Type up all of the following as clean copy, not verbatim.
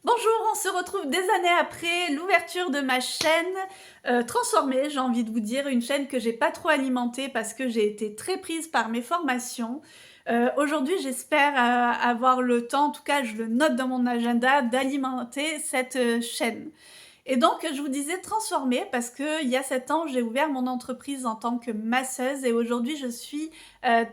Bonjour, on se retrouve des années après l'ouverture de ma chaîne transformée, j'ai envie de vous dire, une chaîne que j'ai pas trop alimentée parce que j'ai été très prise par mes formations. Aujourd'hui, j'espère avoir le temps, en tout cas je le note dans mon agenda, d'alimenter cette chaîne. Et donc, je vous disais transformée parce qu'il y a 7 ans, j'ai ouvert mon entreprise en tant que masseuse et aujourd'hui, je suis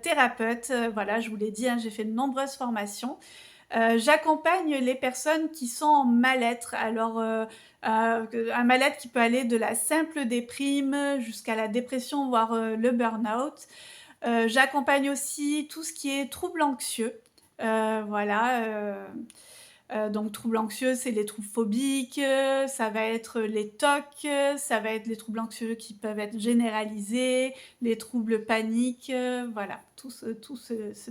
thérapeute. Voilà, je vous l'ai dit, hein, j'ai fait de nombreuses formations. J'accompagne les personnes qui sont en mal-être. Alors, un mal-être qui peut aller de la simple déprime jusqu'à la dépression, voire le burn-out. J'accompagne aussi tout ce qui est troubles anxieux. Voilà. Donc troubles anxieux, c'est les troubles phobiques, ça va être les TOC, ça va être les troubles anxieux qui peuvent être généralisés, les troubles paniques, voilà, tout ce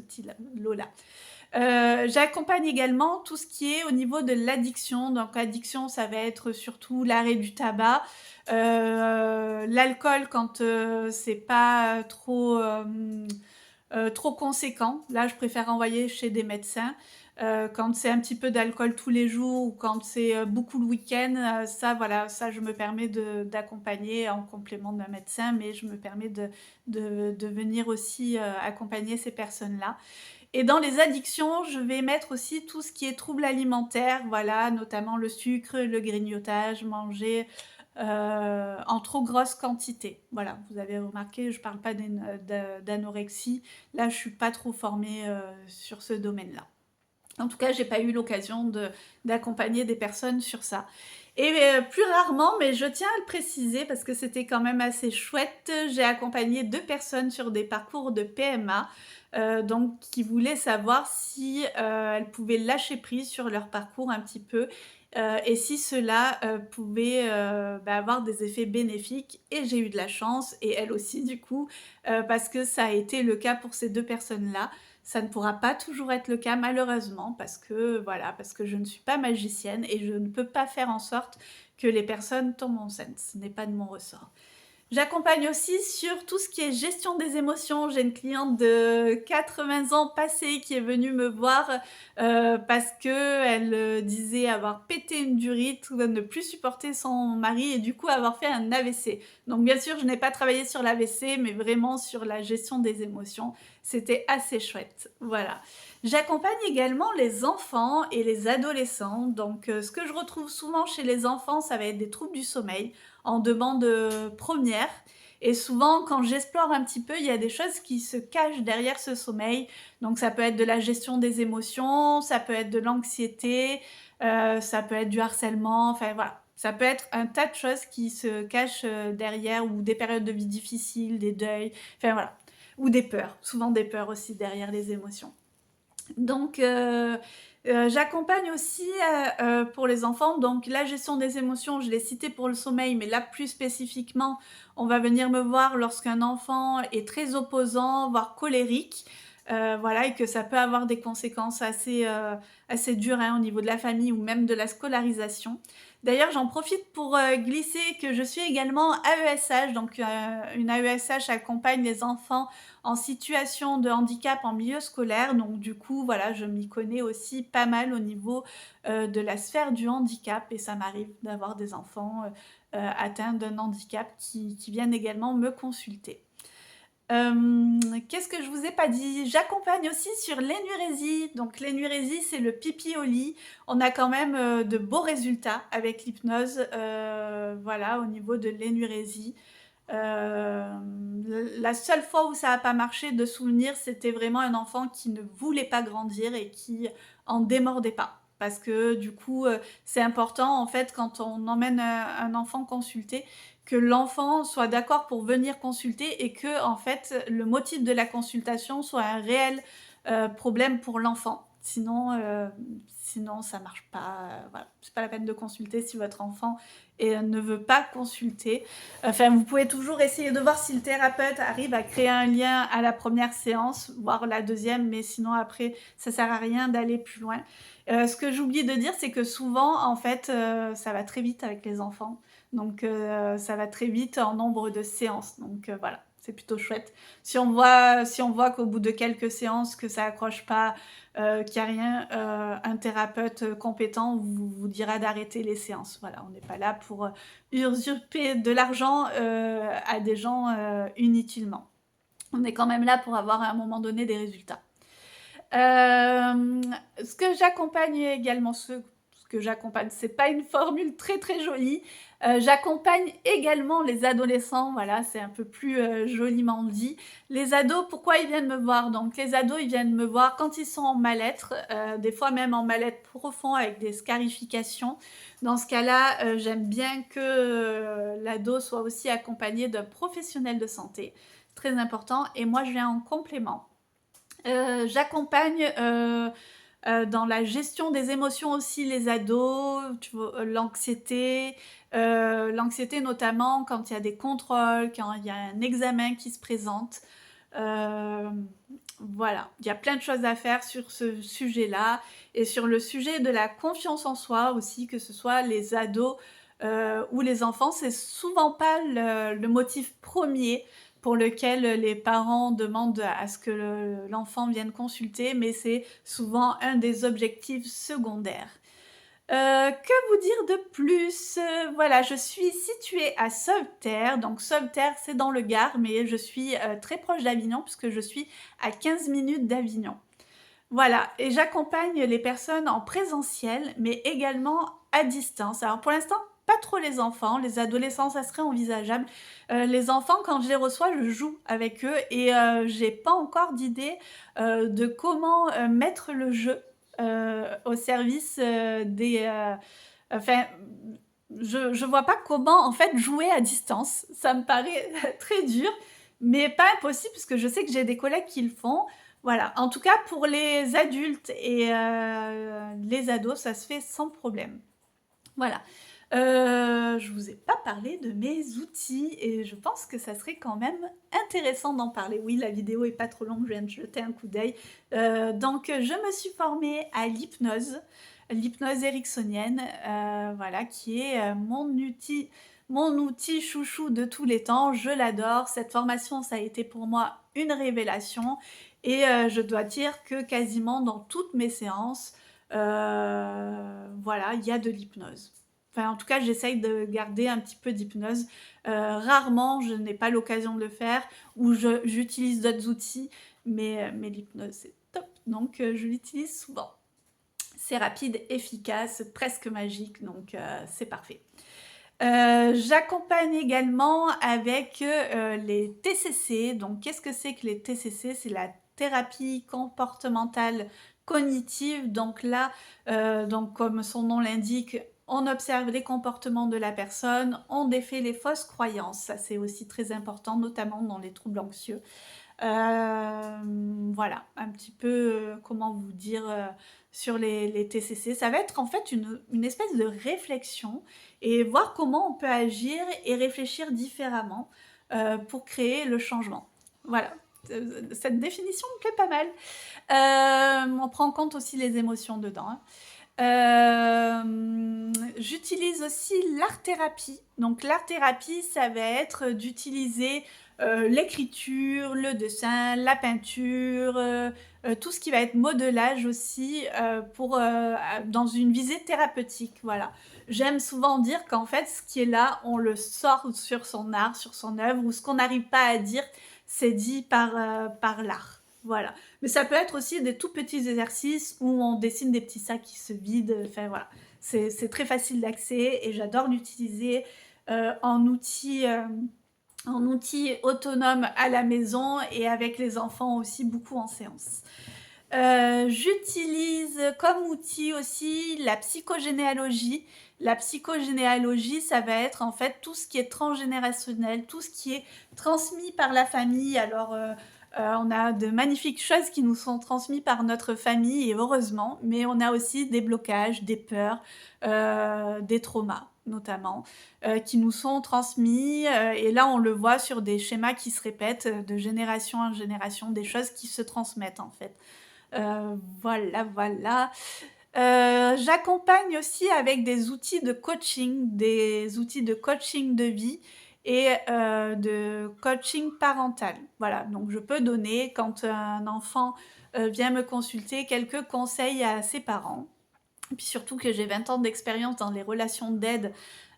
petit lot-là. J'accompagne également tout ce qui est au niveau de l'addiction. Donc addiction, ça va être surtout l'arrêt du tabac, l'alcool quand c'est pas trop conséquent. Là, je préfère envoyer chez des médecins. Quand c'est un petit peu d'alcool tous les jours ou quand c'est beaucoup le week-end, ça, voilà, ça, je me permets d'accompagner en complément d'un médecin, mais je me permets de venir aussi accompagner ces personnes-là. Et dans les addictions, je vais mettre aussi tout ce qui est troubles alimentaires, voilà, notamment le sucre, le grignotage, manger en trop grosse quantité. Voilà, vous avez remarqué, je ne parle pas d'anorexie. Là, je ne suis pas trop formée sur ce domaine-là. En tout cas, j'ai pas eu l'occasion d'accompagner des personnes sur ça. Et plus rarement, mais je tiens à le préciser parce que c'était quand même assez chouette, j'ai accompagné 2 personnes sur des parcours de PMA, donc qui voulaient savoir si elles pouvaient lâcher prise sur leur parcours un petit peu, et si cela pouvait avoir des effets bénéfiques. Et j'ai eu de la chance, et elles aussi du coup, parce que ça a été le cas pour ces 2 personnes-là. Ça ne pourra pas toujours être le cas malheureusement parce que voilà, parce que je ne suis pas magicienne et je ne peux pas faire en sorte que les personnes tombent enceintes. Ce n'est pas de mon ressort. J'accompagne aussi sur tout ce qui est gestion des émotions. J'ai une cliente de 80 ans passés qui est venue me voir parce qu'elle disait avoir pété une durite, ne plus supporter son mari et du coup avoir fait un AVC. Donc bien sûr, je n'ai pas travaillé sur l'AVC, mais vraiment sur la gestion des émotions. C'était assez chouette. Voilà. J'accompagne également les enfants et les adolescents. Donc ce que je retrouve souvent chez les enfants, ça va être des troubles du sommeil en demande première. Et souvent, quand j'explore un petit peu, il y a des choses qui se cachent derrière ce sommeil. Donc ça peut être de la gestion des émotions, ça peut être de l'anxiété, ça peut être du harcèlement, enfin voilà. Ça peut être un tas de choses qui se cachent derrière, ou des périodes de vie difficiles, des deuils, enfin voilà. Ou des peurs, souvent des peurs aussi derrière les émotions. Donc, j'accompagne aussi pour les enfants, donc la gestion des émotions, je l'ai cité pour le sommeil, mais là plus spécifiquement, on va venir me voir lorsqu'un enfant est très opposant, voire colérique, voilà, et que ça peut avoir des conséquences assez dures hein, au niveau de la famille ou même de la scolarisation. D'ailleurs, j'en profite pour glisser que je suis également AESH, donc une AESH accompagne les enfants en situation de handicap en milieu scolaire. Donc du coup, voilà, je m'y connais aussi pas mal au niveau de la sphère du handicap et ça m'arrive d'avoir des enfants atteints d'un handicap qui viennent également me consulter. Qu'est-ce que je vous ai pas dit? J'accompagne aussi sur l'énurésie. Donc l'énurésie, c'est le pipi au lit. On a quand même de beaux résultats avec l'hypnose, voilà, au niveau de l'énurésie. La seule fois où ça n'a pas marché de souvenir, c'était vraiment un enfant qui ne voulait pas grandir et qui en démordait pas. Parce que du coup, c'est important en fait quand on emmène un enfant consulter, que l'enfant soit d'accord pour venir consulter et que en fait le motif de la consultation soit un réel problème pour l'enfant. Sinon, ça marche pas. Voilà. C'est pas la peine de consulter si votre enfant ne veut pas consulter. Enfin, vous pouvez toujours essayer de voir si le thérapeute arrive à créer un lien à la première séance, voire la deuxième, mais sinon après, ça sert à rien d'aller plus loin. Ce que j'oublie de dire, c'est que souvent, en fait, ça va très vite avec les enfants. Donc, ça va très vite en nombre de séances. Donc, voilà. c'est plutôt chouette. Si on voit qu'au bout de quelques séances que ça accroche pas, qu'il y a rien, un thérapeute, compétent vous dira d'arrêter les séances. Voilà, on n'est pas là pour, usurper de l'argent, à des gens, inutilement. On est quand même là pour avoir à un moment donné des résultats. Ce que j'accompagne également, ce que j'accompagne, c'est pas une formule très très jolie. J'accompagne également les adolescents, voilà, c'est un peu plus joliment dit. Les ados, pourquoi ils viennent me voir? Donc les ados, ils viennent me voir quand ils sont en mal-être, des fois même en mal-être profond avec des scarifications. Dans ce cas-là, j'aime bien que l'ado soit aussi accompagné d'un professionnel de santé. Très important. Et moi, je viens en complément. J'accompagne dans la gestion des émotions aussi les ados, l'anxiété, notamment quand il y a des contrôles, quand il y a un examen qui se présente. Voilà, il y a plein de choses à faire sur ce sujet-là et sur le sujet de la confiance en soi aussi, que ce soit les ados ou les enfants, c'est souvent pas le motif premier pour lequel les parents demandent à ce que l'enfant vienne consulter, mais c'est souvent un des objectifs secondaires. Que vous dire de plus? Voilà, je suis située à Sauveterre, donc Sauveterre, c'est dans le Gard, mais je suis très proche d'Avignon puisque je suis à 15 minutes d'Avignon. Voilà, et j'accompagne les personnes en présentiel, mais également à distance. Alors pour l'instant, pas trop les enfants, les adolescents, ça serait envisageable. Les enfants, quand je les reçois, je joue avec eux et j'ai pas encore d'idée de comment mettre le jeu au service des... enfin, je vois pas comment en fait jouer à distance. Ça me paraît très dur, mais pas impossible puisque je sais que j'ai des collègues qui le font. Voilà, en tout cas pour les adultes et les ados, ça se fait sans problème. Voilà. Je vous ai pas parlé de mes outils et je pense que ça serait quand même intéressant d'en parler. Oui, la vidéo est pas trop longue, je viens de jeter un coup d'œil. Donc je me suis formée à l'hypnose ericksonienne, voilà, qui est mon outil chouchou de tous les temps. Je l'adore. Cette formation, ça a été pour moi une révélation et je dois dire que quasiment dans toutes mes séances, voilà, il y a de l'hypnose. Enfin, en tout cas, j'essaye de garder un petit peu d'hypnose. Rarement, je n'ai pas l'occasion de le faire ou j'utilise d'autres outils, mais l'hypnose, c'est top. Donc, je l'utilise souvent. C'est rapide, efficace, presque magique, donc c'est parfait. J'accompagne également avec les TCC. Donc, qu'est-ce que c'est que les TCC? C'est la thérapie comportementale cognitive. Donc là, donc comme son nom l'indique, on observe les comportements de la personne, on défait les fausses croyances. Ça, c'est aussi très important, notamment dans les troubles anxieux. Voilà, un petit peu, comment vous dire, sur les TCC. Ça va être en fait une espèce de réflexion et voir comment on peut agir et réfléchir différemment pour créer le changement. Voilà, cette définition me plaît pas mal. On prend en compte aussi les émotions dedans, hein. J'utilise aussi l'art-thérapie. Donc l'art-thérapie, ça va être d'utiliser l'écriture, le dessin, la peinture, tout ce qui va être modelage aussi dans une visée thérapeutique. Voilà. J'aime souvent dire qu'en fait, ce qui est là, on le sort sur son art, sur son œuvre, ou ce qu'on n'arrive pas à dire, c'est dit par l'art. Voilà. Mais ça peut être aussi des tout petits exercices où on dessine des petits sacs qui se vident. Enfin voilà, c'est très facile d'accès et j'adore l'utiliser en outil autonome à la maison et avec les enfants aussi beaucoup en séance. J'utilise comme outil aussi la psychogénéalogie. La psychogénéalogie, ça va être en fait tout ce qui est transgénérationnel, tout ce qui est transmis par la famille. Alors, on a de magnifiques choses qui nous sont transmises par notre famille, et heureusement, mais on a aussi des blocages, des peurs, des traumas notamment, qui nous sont transmis, et là on le voit sur des schémas qui se répètent de génération en génération, des choses qui se transmettent en fait. Voilà, voilà. J'accompagne aussi avec des outils de coaching de vie et de coaching parental. Voilà, donc je peux donner quand un enfant, vient me consulter quelques conseils à ses parents. Et puis surtout que j'ai 20 ans d'expérience dans les relations d'aide,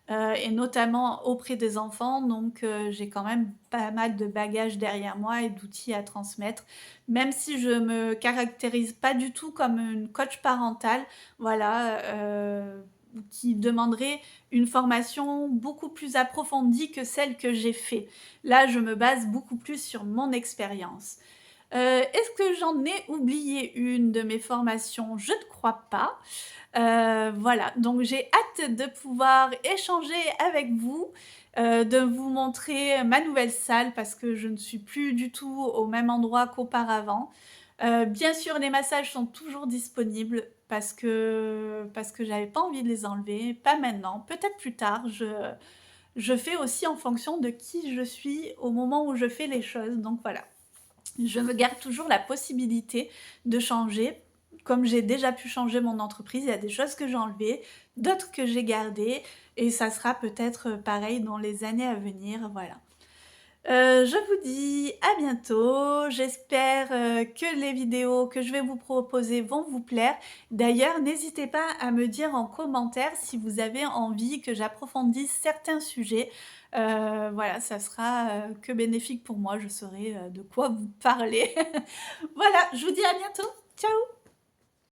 et notamment auprès des enfants, donc j'ai quand même pas mal de bagages derrière moi et d'outils à transmettre. Même si je me caractérise pas du tout comme une coach parentale, voilà, qui demanderait une formation beaucoup plus approfondie que celle que j'ai fait. Là, je me base beaucoup plus sur mon expérience. Est-ce que j'en ai oublié une de mes formations? Je ne crois pas. Voilà, donc j'ai hâte de pouvoir échanger avec vous, de vous montrer ma nouvelle salle parce que je ne suis plus du tout au même endroit qu'auparavant. Bien sûr, les massages sont toujours disponibles parce que j'avais pas envie de les enlever, pas maintenant, peut-être plus tard. Je fais aussi en fonction de qui je suis au moment où je fais les choses, donc voilà. Je me garde toujours la possibilité de changer. Comme j'ai déjà pu changer mon entreprise, il y a des choses que j'ai enlevées, d'autres que j'ai gardées et ça sera peut-être, pareil dans les années à venir, voilà. Je vous dis à bientôt. J'espère, que les vidéos que je vais vous proposer vont vous plaire. D'ailleurs, n'hésitez pas à me dire en commentaire si vous avez envie que j'approfondisse certains sujets. Voilà, ça sera, que bénéfique pour moi. Je saurai, de quoi vous parler. Voilà, je vous dis à bientôt. Ciao!